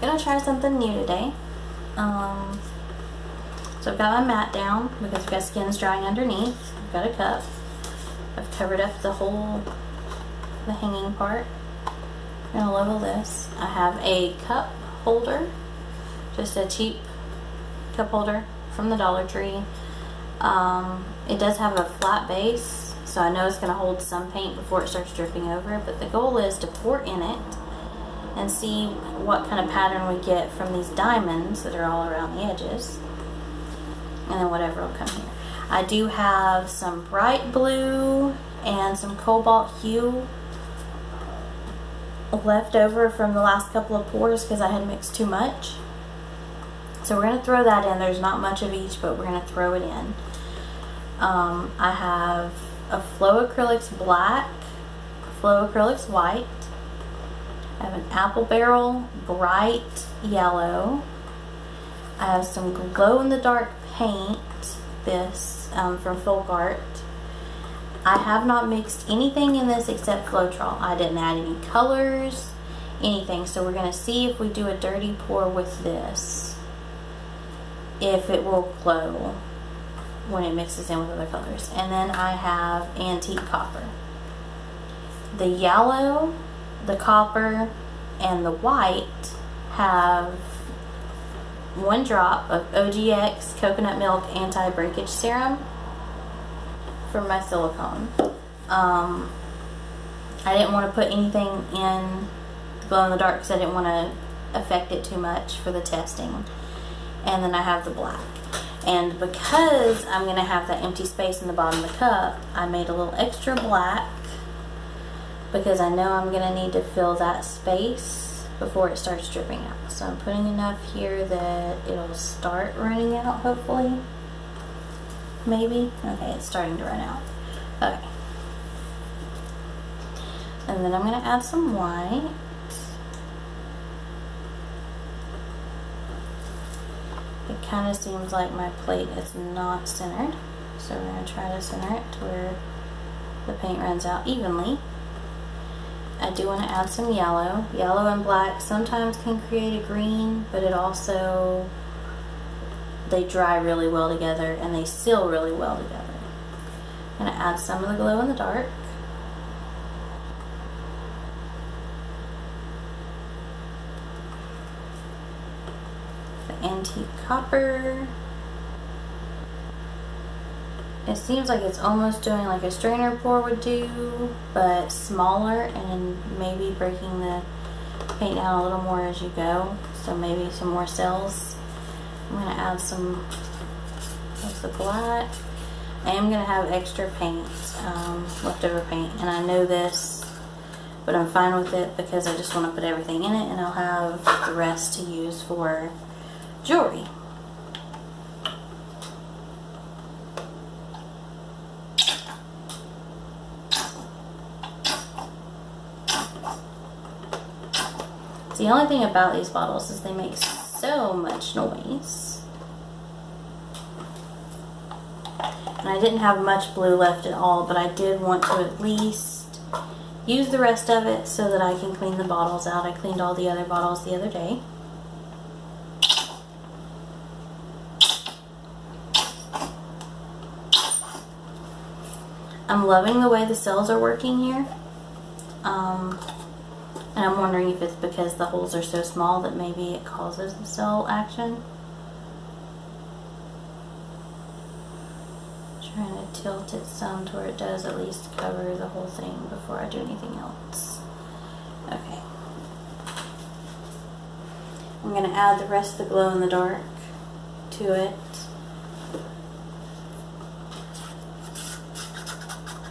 gonna try something new today. So I've got my mat down because I've got skins drying underneath. I've got a cup. I've covered up the hanging part. I'm gonna level this. I have a cup holder, just a cheap cup holder from the Dollar Tree. It does have a flat base, so I know it's gonna hold some paint before it starts dripping over, but the goal is to pour in it and see what kind of pattern we get from these diamonds that are all around the edges, and then whatever will come here. I do have some bright blue and some cobalt hue left over from the last couple of pours because I had mixed too much. So we're going to throw that in. There's not much of each, but we're going to throw it in. I have a Flow Acrylics black, Flow Acrylics white. I have an Apple Barrel bright yellow. I have some glow-in-the-dark paint, this from Folk Art. I have not mixed anything in this except Floetrol. I didn't add any colors, anything. So we're going to see if we do a dirty pour with this, if it will glow when it mixes in with other colors. And then I have Antique Copper. The yellow, the copper, and the white have 1 drop of OGX Coconut Milk Anti-Breakage Serum for my silicone. I didn't want to put anything in glow in the dark because I didn't want to affect it too much for the testing. And then I have the black. And because I'm going to have that empty space in the bottom of the cup, I made a little extra black because I know I'm going to need to fill that space before it starts dripping out. So I'm putting enough here that it'll start running out, hopefully. Maybe? Okay, it's starting to run out. Okay. And then I'm going to add some white. It kind of seems like my plate is not centered. So we're going to try to center it to where the paint runs out evenly. I do want to add some yellow. Yellow and black sometimes can create a green, but it also, they dry really well together and they seal really well together. I'm going to add some of the glow in the dark. The Antique Copper. It seems like it's almost doing like a strainer pour would do, but smaller and maybe breaking the paint down a little more as you go. So maybe some more cells. I'm going to add some of the black. I am going to have extra paint, leftover paint, and I know this, but I'm fine with it because I just want to put everything in it, and I'll have the rest to use for jewelry. The only thing about these bottles is they make so much noise. And I didn't have much blue left at all, but I did want to at least use the rest of it so that I can clean the bottles out. I cleaned all the other bottles the other day. I'm loving the way the cells are working here. And I'm wondering if it's because the holes are so small that maybe it causes the cell action. Trying to tilt it some to where it does at least cover the whole thing before I do anything else. Okay. I'm going to add the rest of the glow in the dark to it.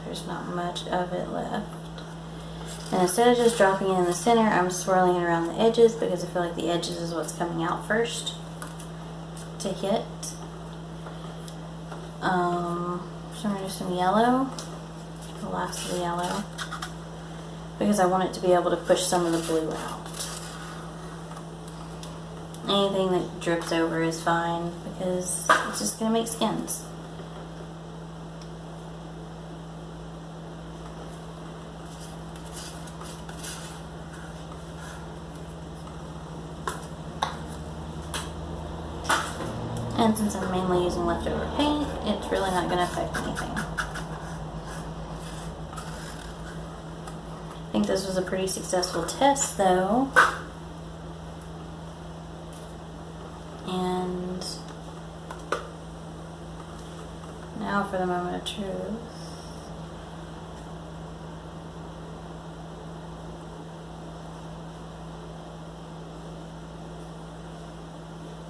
There's not much of it left. And instead of just dropping it in the center, I'm swirling it around the edges because I feel like the edges is what's coming out first to hit. So I'm going to do some yellow, the last of the yellow, because I want it to be able to push some of the blue out. Anything that drips over is fine because it's just going to make skins. And since I'm mainly using leftover paint, it's really not going to affect anything. I think this was a pretty successful test though. And now for the moment of truth.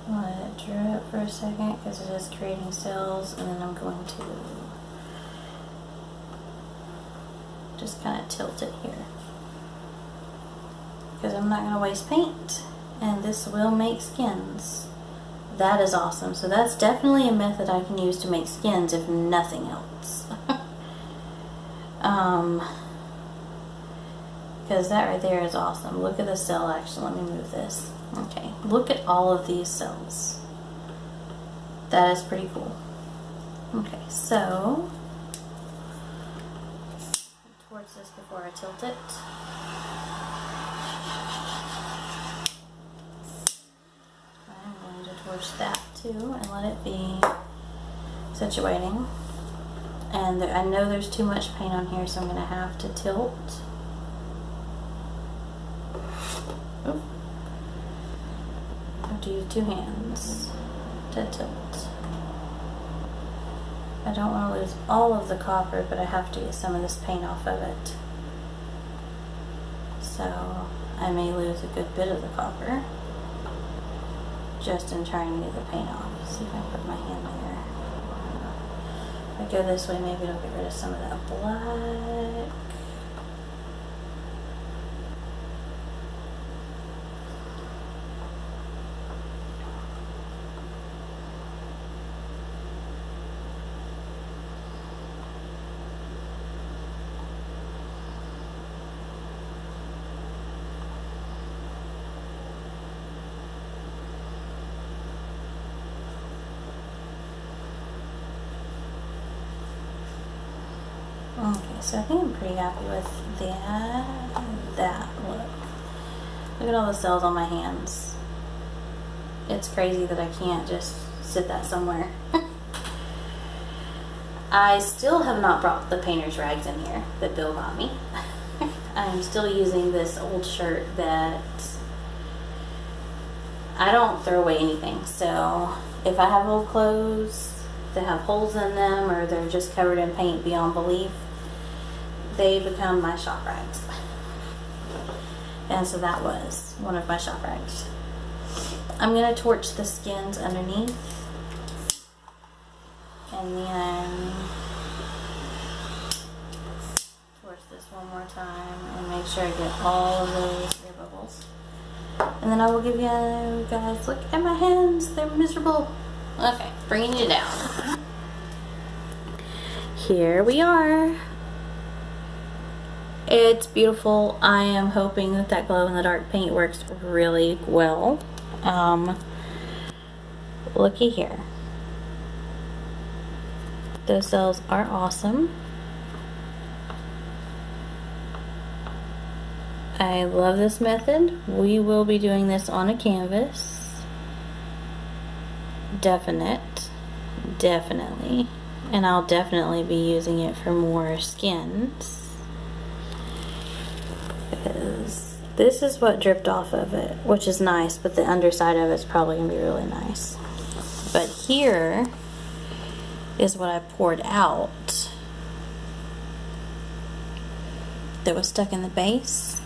Let it drip for a second because it is creating cells, and then I'm going to just kind of tilt it here because I'm not going to waste paint, and this will make skins. That is awesome. So that's definitely a method I can use to make skins if nothing else. Because that right there is awesome. Look at the cell action. Let me move this. Okay, look at all of these cells. That is pretty cool. Okay, so towards this before I tilt it. I'm going to torch that too and let it be situating. And I know there's too much paint on here, so I'm going to have to tilt. Oop. I have to use 2 hands to tilt. I don't want to lose all of the copper, but I have to get some of this paint off of it. So I may lose a good bit of the copper just in trying to get the paint off. See if I can put my hand there. If I go this way, maybe it'll get rid of some of that black. Okay, so I think I'm pretty happy with that look. Look at all the cells on my hands. It's crazy that I can't just sit that somewhere. I still have not brought the painter's rags in here that Bill got me. I'm still using this old shirt that I don't throw away anything. So if I have old clothes that have holes in them or they're just covered in paint beyond belief, they become my shop rags. And so that was one of my shop rags. I'm going to torch the skins underneath and then torch this one more time and make sure I get all of those air bubbles. And then I will give you guys, look at my hands, they're miserable. Okay, bringing you down. Here we are. It's beautiful. I am hoping that that glow-in-the-dark paint works really well. Looky here. Those cells are awesome. I love this method. We will be doing this on a canvas. Definitely. And I'll definitely be using it for more skins. Because this is what dripped off of it, which is nice, but the underside of it's probably going to be really nice. But here is what I poured out that was stuck in the base.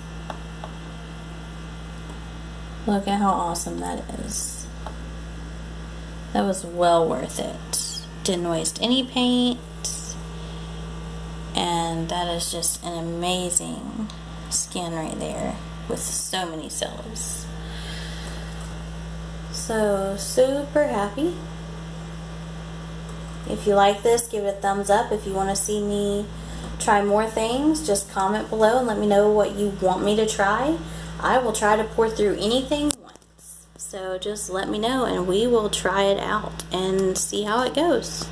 Look at how awesome that is. That was well worth it. Didn't waste any paint, and that is just an amazing skin right there with so many cells. So super happy. If you like this, give it a thumbs up. If you want to see me try more things, just comment below and let me know what you want me to try. I will try to pour through anything once. So just let me know and we will try it out and see how it goes.